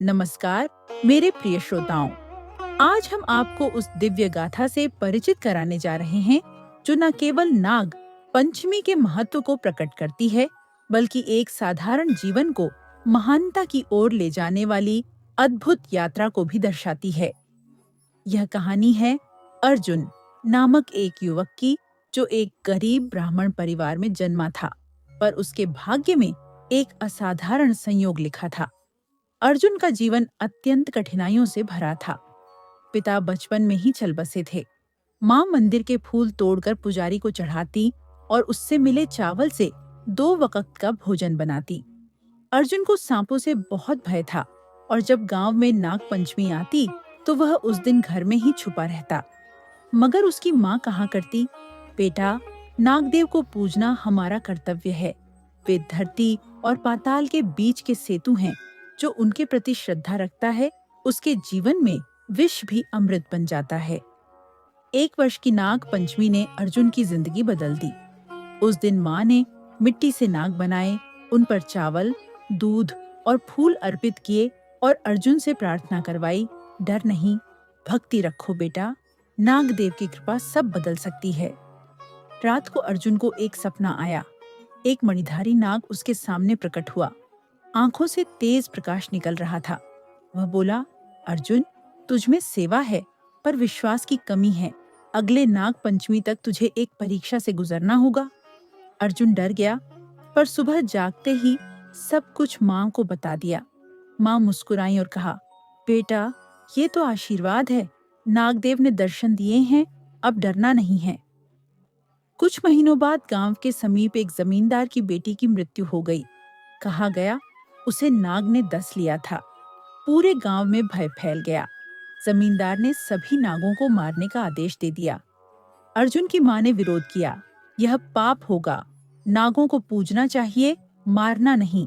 नमस्कार मेरे प्रिय श्रोताओं। आज हम आपको उस दिव्य गाथा से परिचित कराने जा रहे हैं जो न केवल नाग पंचमी के महत्व को प्रकट करती है, बल्कि एक साधारण जीवन को महानता की ओर ले जाने वाली अद्भुत यात्रा को भी दर्शाती है। यह कहानी है अर्जुन नामक एक युवक की, जो एक गरीब ब्राह्मण परिवार में जन्मा था, पर उसके भाग्य में एक असाधारण संयोग लिखा था। अर्जुन का जीवन अत्यंत कठिनाइयों से भरा था। पिता बचपन में ही चल बसे थे। माँ मंदिर के फूल तोड़कर पुजारी को चढ़ाती और उससे मिले चावल से 2 वक्त का भोजन बनाती। अर्जुन को सांपों से बहुत भय था और जब गांव में नाग पंचमी आती तो वह उस दिन घर में ही छुपा रहता। मगर उसकी माँ कहा करती, बेटा, नागदेव को पूजना हमारा कर्तव्य है। वे धरती और पाताल के बीच के सेतु हैं। जो उनके प्रति श्रद्धा रखता है, उसके जीवन में विष भी अमृत बन जाता है। 1 वर्ष की नाग पंचमी ने अर्जुन की जिंदगी बदल दी। उस दिन माँ ने मिट्टी से नाग बनाए, उन पर चावल, दूध और फूल अर्पित किए और अर्जुन से प्रार्थना करवाई, डर नहीं, भक्ति रखो बेटा, नागदेव की कृपा सब बदल सकती है। रात को अर्जुन को एक सपना आया। एक मणिधारी नाग उसके सामने प्रकट हुआ। आंखों से तेज प्रकाश निकल रहा था। वह बोला, अर्जुन, तुझमें सेवा है पर विश्वास की कमी है। अगले नाग पंचमी तक तुझे एक परीक्षा से गुजरना होगा। अर्जुन डर गया, पर सुबह जागते ही सब कुछ माँ को बता दिया। माँ मुस्कुराई और कहा, बेटा, ये तो आशीर्वाद है। नागदेव ने दर्शन दिए हैं, अब डरना नहीं है। कुछ महीनों बाद गांव के समीप एक जमींदार की बेटी की मृत्यु हो गई। कहा गया, उसे नाग ने डस लिया था। पूरे गांव में भय फैल गया। जमींदार ने सभी नागों को मारने का आदेश दे दिया। अर्जुन की मां ने विरोध किया, यह पाप होगा, नागों को पूजना चाहिए, मारना नहीं।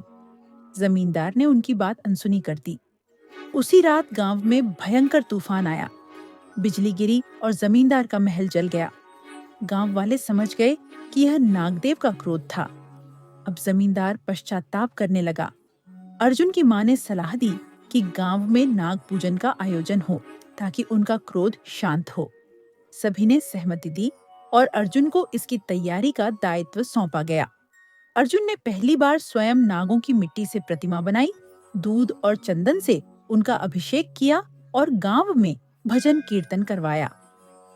जमींदार ने उनकी बात अनसुनी कर दी। उसी रात गांव में भयंकर तूफान आया। बिजली गिरी और जमींदार का महल जल गया। गांव वाले समझ गए कि यह नागदेव का क्रोध था। अब जमींदार पश्चाताप करने लगा। अर्जुन की मां ने सलाह दी कि गांव में नाग पूजन का आयोजन हो ताकि उनका क्रोध शांत हो। सभी ने सहमति दी और अर्जुन को इसकी तैयारी का दायित्व सौंपा गया। अर्जुन ने पहली बार स्वयं नागों की मिट्टी से प्रतिमा बनाई, दूध और चंदन से उनका अभिषेक किया और गांव में भजन कीर्तन करवाया।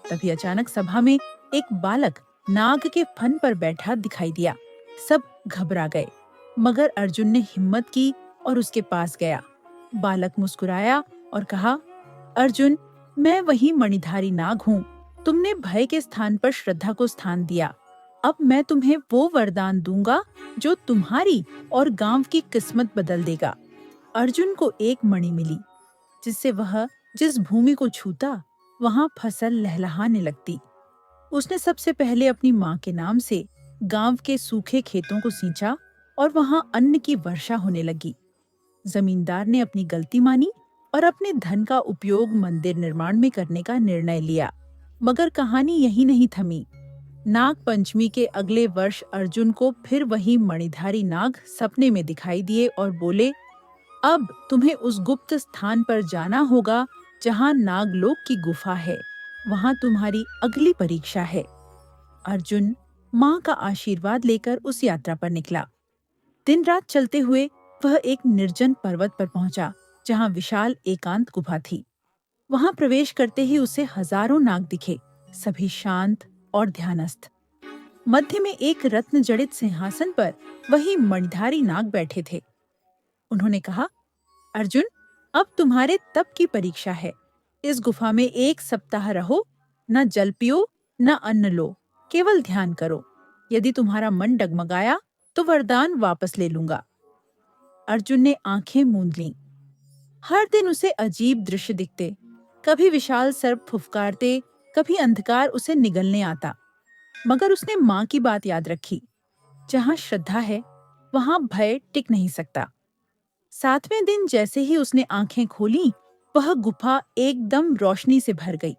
तभी अचानक सभा में एक बालक नाग के फन पर बैठा दिखाई दिया। सब घबरा गए, मगर अर्जुन ने हिम्मत की और उसके पास गया। बालक मुस्कुराया और कहा, अर्जुन, मैं वही मणिधारी नाग हूँ। तुमने भय के स्थान पर श्रद्धा को स्थान दिया। अब मैं तुम्हें वो वरदान दूंगा जो तुम्हारी और गांव की किस्मत बदल देगा। अर्जुन को एक मणि मिली, जिससे वह जिस भूमि को छूता वहां फसल लहलहाने लगती। उसने सबसे पहले अपनी माँ के नाम से गांव के सूखे खेतों को सींचा और वहां अन्न की वर्षा होने लगी। जमींदार ने अपनी गलती मानी और अपने धन का उपयोग मंदिर निर्माण में करने का निर्णय लिया। मगर कहानी यही नहीं थमी। नाग पंचमी के अगले वर्ष अर्जुन को फिर वही मणिधारी नाग सपने में दिखाई दिए और बोले, अब तुम्हें उस गुप्त स्थान पर जाना होगा जहां नागलोक की गुफा है। वहां तुम्हारी अगली परीक्षा है। अर्जुन माँ का आशीर्वाद लेकर उस यात्रा पर निकला। दिन रात चलते हुए वह एक निर्जन पर्वत पर पहुंचा, जहां विशाल एकांत गुफा थी। वहां प्रवेश करते ही उसे हजारों नाग दिखे, सभी शांत और ध्यानस्थ। मध्य में एक रत्न जड़ित सिंहासन पर वही मणिधारी नाग बैठे थे। उन्होंने कहा, अर्जुन, अब तुम्हारे तप की परीक्षा है। इस गुफा में 1 सप्ताह रहो, न जल पियो न अन्न लो, केवल ध्यान करो। यदि तुम्हारा मन डगमगाया तो वरदान वापस ले लूंगा। अर्जुन ने आंखें मूंद लीं। हर दिन उसे अजीब दृश्य दिखते। कभी विशाल सर्प फुफकारते, कभी अंधकार उसे निगलने आता। मगर उसने माँ की बात याद रखी, जहां श्रद्धा है वहां भय टिक नहीं सकता। 7वें दिन जैसे ही उसने आंखें खोलीं, वह गुफा एकदम रोशनी से भर गई।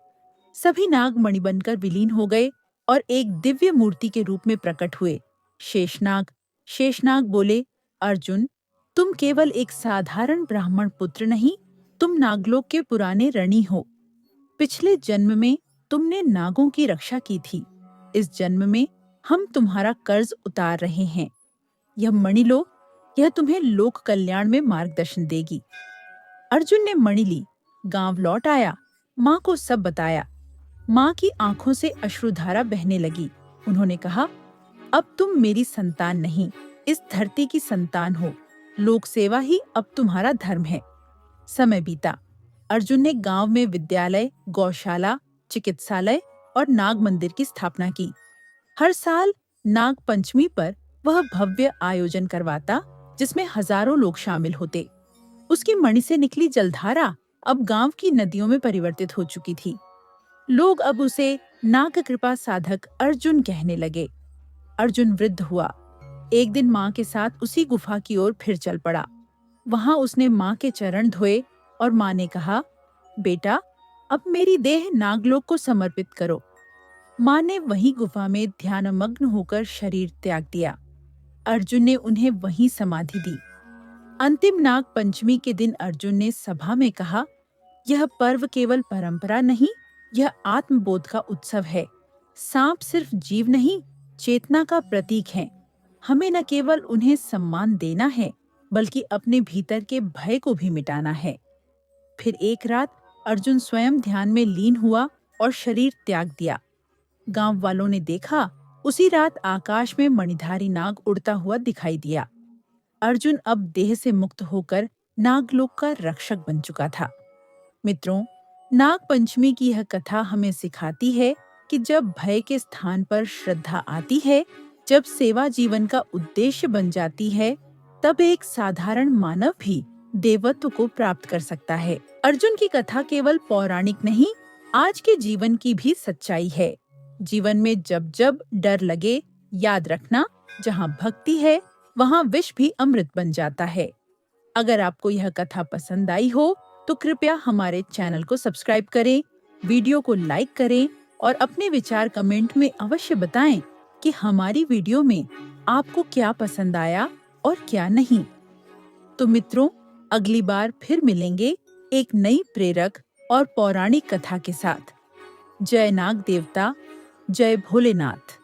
सभी नाग मणि बनकर विलीन हो गए और एक दिव्य मूर्ति के रूप में प्रकट हुए। शेषनाग। शेषनाग बोले, अर्जुन, तुम केवल एक साधारण ब्राह्मण पुत्र नहीं, तुम नागलोक के पुराने ऋणी हो। पिछले जन्म में तुमने नागों की रक्षा की थी। इस जन्म में हम तुम्हारा कर्ज उतार रहे हैं। यह मणि लो, यह तुम्हें लोक कल्याण में मार्गदर्शन देगी। अर्जुन ने मणि ली, गांव लौट आया, माँ को सब बताया। माँ की आंखों से अश्रुधारा बहने लगी। उन्होंने कहा, अब तुम मेरी संतान नहीं, इस धरती की संतान हो। लोक सेवा ही अब तुम्हारा धर्म है। समय बीता। अर्जुन ने गांव में विद्यालय, गौशाला, चिकित्सालय और नाग मंदिर की स्थापना की। हर साल नाग पंचमी पर वह भव्य आयोजन करवाता, जिसमें हजारों लोग शामिल होते। उसकी मणि से निकली जलधारा अब गांव की नदियों में परिवर्तित हो चुकी थी। लोग अब उसे नाग कृपा साधक अर्जुन कहने लगे। अर्जुन वृद्ध हुआ। एक दिन माँ के साथ उसी गुफा की ओर फिर चल पड़ा। वहां उसने माँ के चरण धोए और माँ ने कहा, बेटा, अब मेरी देह नागलोक को समर्पित करो। माँ ने वही गुफा में ध्यानमग्न होकर शरीर त्याग दिया। अर्जुन ने उन्हें वहीं समाधि दी। अंतिम नाग पंचमी के दिन अर्जुन ने सभा में कहा, यह पर्व केवल परंपरा नहीं, यह आत्मबोध का उत्सव है। सांप सिर्फ जीव नहीं, चेतना का प्रतीक है। हमें न केवल उन्हें सम्मान देना है, बल्कि अपने भीतर के भय को भी मिटाना है। फिर एक रात अर्जुन स्वयं ध्यान में लीन हुआ और शरीर त्याग दिया। गांव वालों ने देखा, उसी रात आकाश में मणिधारी नाग उड़ता हुआ दिखाई दिया। अर्जुन अब देह से मुक्त होकर नागलोक का रक्षक बन चुका था। मित्रों, नाग पंचमी की यह कथा हमें सिखाती है कि जब भय के स्थान पर श्रद्धा आती है, जब सेवा जीवन का उद्देश्य बन जाती है, तब एक साधारण मानव भी देवत्व को प्राप्त कर सकता है। अर्जुन की कथा केवल पौराणिक नहीं, आज के जीवन की भी सच्चाई है। जीवन में जब जब डर लगे, याद रखना, जहाँ भक्ति है, वहाँ विष भी अमृत बन जाता है। अगर आपको यह कथा पसंद आई हो, तो कृपया हमारे चैनल को सब्सक्राइब करें, वीडियो को लाइक करें और अपने विचार कमेंट में अवश्य बताएं कि हमारी वीडियो में आपको क्या पसंद आया और क्या नहीं। तो मित्रों, अगली बार फिर मिलेंगे एक नई प्रेरक और पौराणिक कथा के साथ। जय नाग देवता, जय भोलेनाथ।